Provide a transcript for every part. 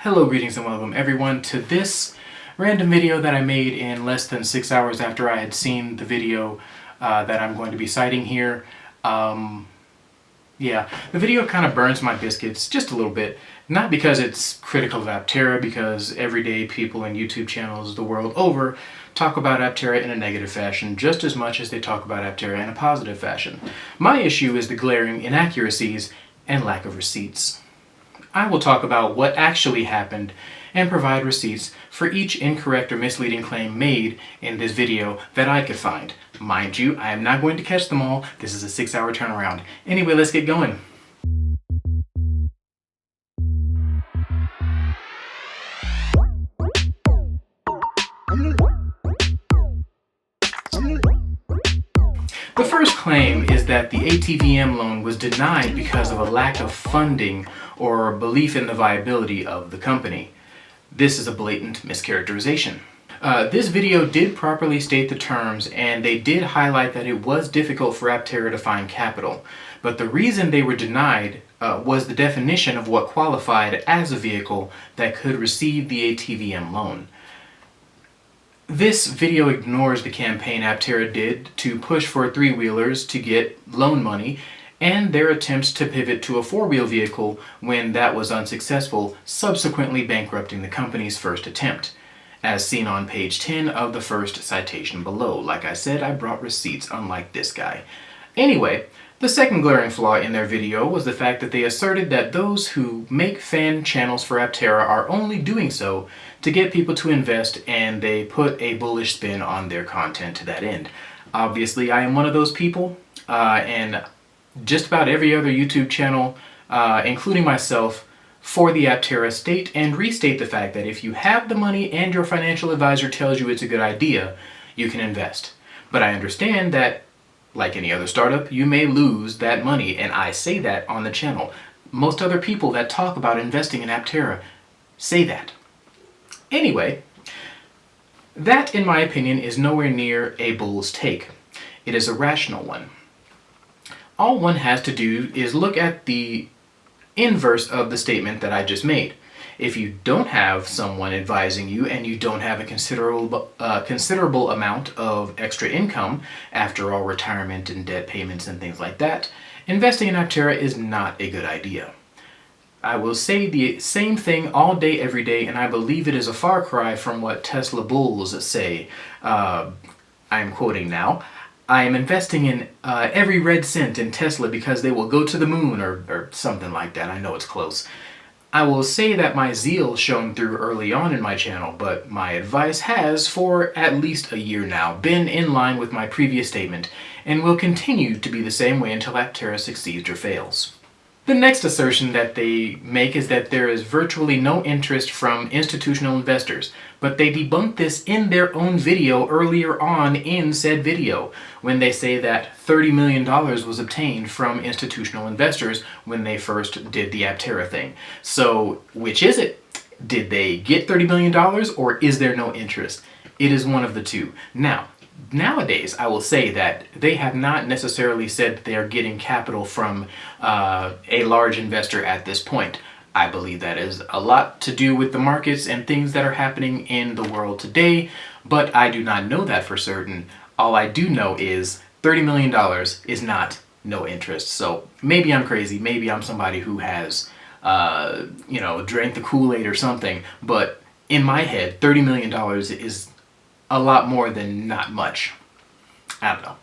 Hello, greetings and welcome everyone to this random video that I made in less than 6 hours after I had seen the video that I'm going to be citing here. Yeah, the video kind of burns my biscuits just a little bit. Not because it's critical of Aptera, because everyday people and YouTube channels the world over talk about Aptera in a negative fashion just as much as they talk about Aptera in a positive fashion. My issue is the glaring inaccuracies and lack of receipts. I will talk about what actually happened and provide receipts for each incorrect or misleading claim made in this video that I could find. Mind you, I am not going to catch them all. This is a 6-hour turnaround. Anyway, let's get going. The first claim is that the ATVM loan was denied because of a lack of funding or belief in the viability of the company. This is a blatant mischaracterization. This video did properly state the terms, and they did highlight that it was difficult for Aptera to find capital. But the reason they were denied was the definition of what qualified as a vehicle that could receive the ATVM loan. This video ignores the campaign Aptera did to push for three-wheelers to get loan money and their attempts to pivot to a four-wheel vehicle when that was unsuccessful, subsequently bankrupting the company's first attempt, as seen on page 10 of the first citation below. Like I said, I brought receipts, unlike this guy. Anyway, the second glaring flaw in their video was the fact that they asserted that those who make fan channels for Aptera are only doing so to get people to invest, and they put a bullish spin on their content to that end. Obviously, I am one of those people, and just about every other YouTube channel, including myself, for the Aptera state and restate the fact that if you have the money and your financial advisor tells you it's a good idea, you can invest. But I understand that, like any other startup, you may lose that money, and I say that on the channel. Most other people that talk about investing in Aptera say that. Anyway, that, in my opinion, is nowhere near a bull's take. It is a rational one. All one has to do is look at the inverse of the statement that I just made. If you don't have someone advising you and you don't have a considerable amount of extra income after all retirement and debt payments and things like that, investing in Aptera is not a good idea. I will say the same thing all day, every day, and I believe it is a far cry from what Tesla bulls say. I'm quoting now. I am investing in every red cent in Tesla because they will go to the moon, or something like that. I know it's close. I will say that my zeal shone through early on in my channel, but my advice has, for at least a year now, been in line with my previous statement, and will continue to be the same way until Aptera succeeds or fails. The next assertion that they make is that there is virtually no interest from institutional investors, but they debunked this in their own video earlier on in said video, when they say that $30 million was obtained from institutional investors when they first did the Aptera thing. So, which is it? Did they get $30 million, or is there no interest? It is one of the two. Now, nowadays, I will say that they have not necessarily said that they are getting capital from a large investor at this point. I believe that is a lot to do with the markets and things that are happening in the world today, but I do not know that for certain. All I do know is $30 million is not no interest. So maybe I'm crazy, maybe I'm somebody who has, drank the Kool-Aid or something, but in my head, $30 million is a lot more than not much. I don't know.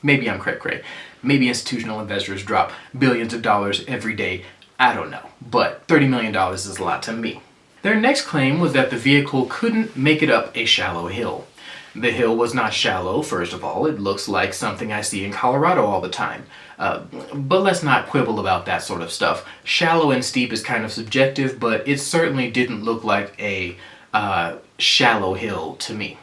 Maybe I'm cray-cray. Maybe institutional investors drop billions of dollars every day. I don't know. But $30 million is a lot to me. Their next claim was that the vehicle couldn't make it up a shallow hill. The hill was not shallow, first of all. It looks like something I see in Colorado all the time. But let's not quibble about that sort of stuff. Shallow and steep is kind of subjective, but it certainly didn't look like a shallow hill to me.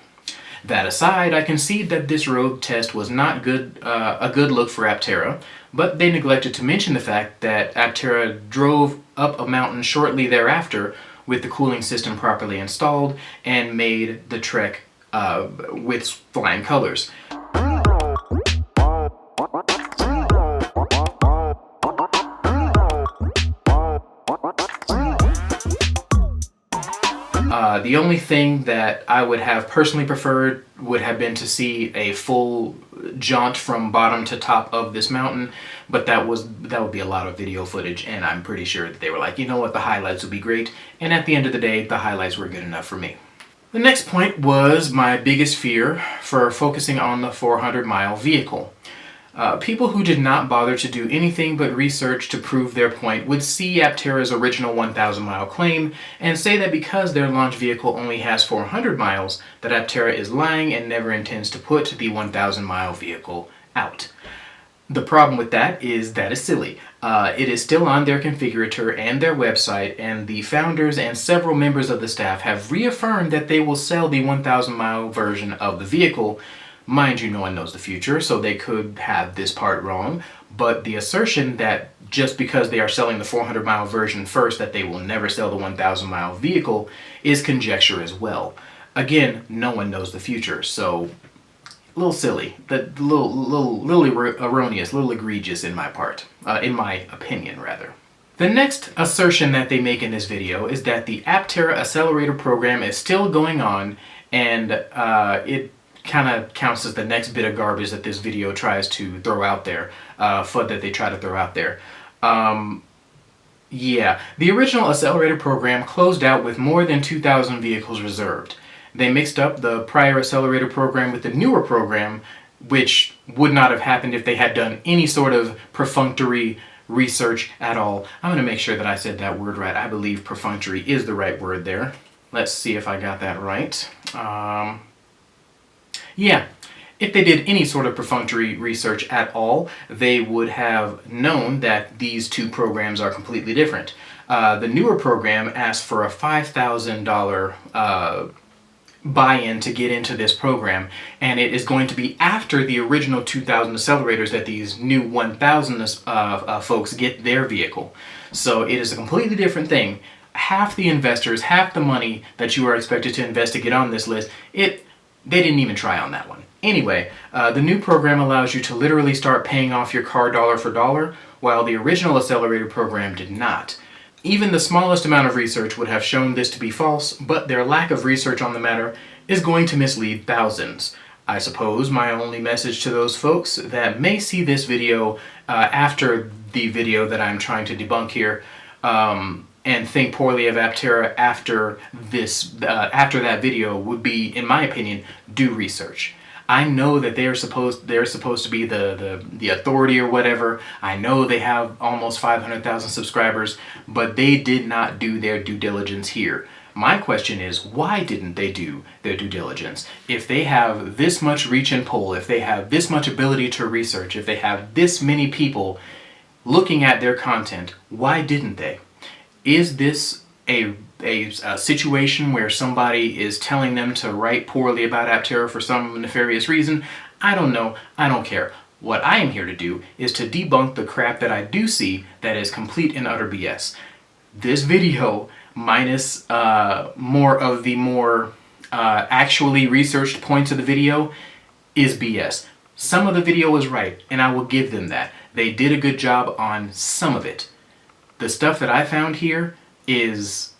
That aside, I concede that this road test was not a good look for Aptera, but they neglected to mention the fact that Aptera drove up a mountain shortly thereafter with the cooling system properly installed and made the trek with flying colors. The only thing that I would have personally preferred would have been to see a full jaunt from bottom to top of this mountain, but that would be a lot of video footage, and I'm pretty sure that they were like, you know what, the highlights would be great, and at the end of the day, the highlights were good enough for me. The next point was my biggest fear for focusing on the 400-mile vehicle. People who did not bother to do anything but research to prove their point would see Aptera's original 1,000-mile claim and say that because their launch vehicle only has 400 miles, that Aptera is lying and never intends to put the 1,000-mile vehicle out. The problem with that is silly. It is still on their configurator and their website, and the founders and several members of the staff have reaffirmed that they will sell the 1,000-mile version of the vehicle. Mind you, no one knows the future, so they could have this part wrong, but the assertion that just because they are selling the 400-mile version first that they will never sell the 1,000-mile vehicle is conjecture as well. Again, no one knows the future, so a little silly, little erroneous, little egregious in my part, in my opinion rather. The next assertion that they make in this video is that the Aptera Accelerator program is still going on, and it kind of counts as the next bit of garbage that this video tries to throw out there, Yeah, the original Accelerator program closed out with more than 2,000 vehicles reserved. They mixed up the prior Accelerator program with the newer program, which would not have happened if they had done any sort of perfunctory research at all. I'm going to make sure that I said that word right. I believe perfunctory is the right word there. Let's see if I got that right. Yeah, if they did any sort of perfunctory research at all, they would have known that these two programs are completely different. The newer program asked for a $5,000 buy-in to get into this program, and it is going to be after the original 2,000 accelerators that these new 1,000 folks get their vehicle. So it is a completely different thing. Half the investors, half the money that you are expected to invest to get on this list, they didn't even try on that one. Anyway, the new program allows you to literally start paying off your car dollar for dollar, while the original Accelerator program did not. Even the smallest amount of research would have shown this to be false, but their lack of research on the matter is going to mislead thousands. I suppose my only message to those folks that may see this video after the video that I'm trying to debunk here, and think poorly of Aptera after that video would be, in my opinion, do research. I know that they're supposed to be the authority or whatever. I know they have almost 500,000 subscribers, but they did not do their due diligence here. My question is, why didn't they do their due diligence? If they have this much reach and pull, if they have this much ability to research, if they have this many people looking at their content, why didn't they? Is this a situation where somebody is telling them to write poorly about Aptera for some nefarious reason? I don't know. I don't care. What I am here to do is to debunk the crap that I do see that is complete and utter BS. This video, minus more actually researched points of the video, is BS. Some of the video was right, and I will give them that. They did a good job on some of it. The stuff that I found here is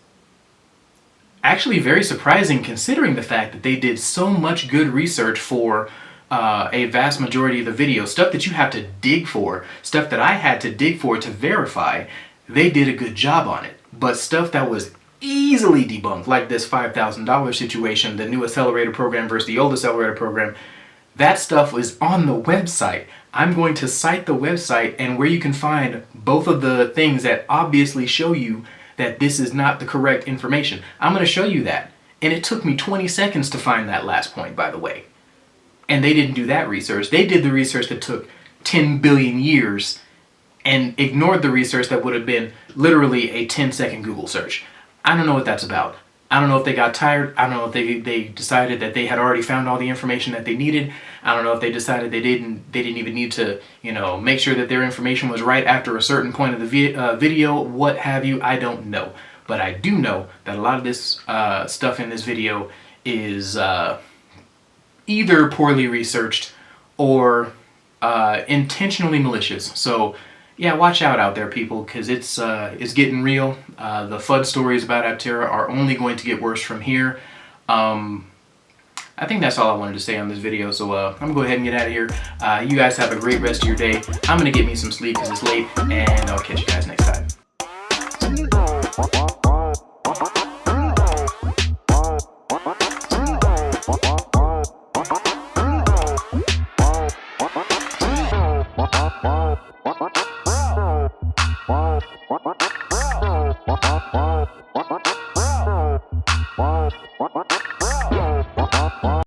actually very surprising, considering the fact that they did so much good research for a vast majority of the video. Stuff that you have to dig for, stuff that I had to dig for to verify, they did a good job on it. But stuff that was easily debunked, like this $5,000 situation, the new Accelerator program versus the old Accelerator program, that stuff was on the website. I'm going to cite the website and where you can find both of the things that obviously show you that this is not the correct information. I'm going to show you that. And it took me 20 seconds to find that last point, by the way. And they didn't do that research. They did the research that took 10 billion years and ignored the research that would have been literally a 10-second Google search. I don't know what that's about. I don't know if they got tired. I don't know if they decided that they had already found all the information that they needed. I don't know if they decided they didn't even need to, make sure that their information was right after a certain point of the video, what have you. I don't know. But I do know that a lot of this stuff in this video is either poorly researched or intentionally malicious. So Yeah, watch out there, people, because it's getting real. The FUD stories about Aptera are only going to get worse from here. I think that's all I wanted to say on this video, so I'm gonna go ahead and get out of here. You guys have a great rest of your day. I'm gonna get me some sleep because it's late, and I'll catch you guys next time.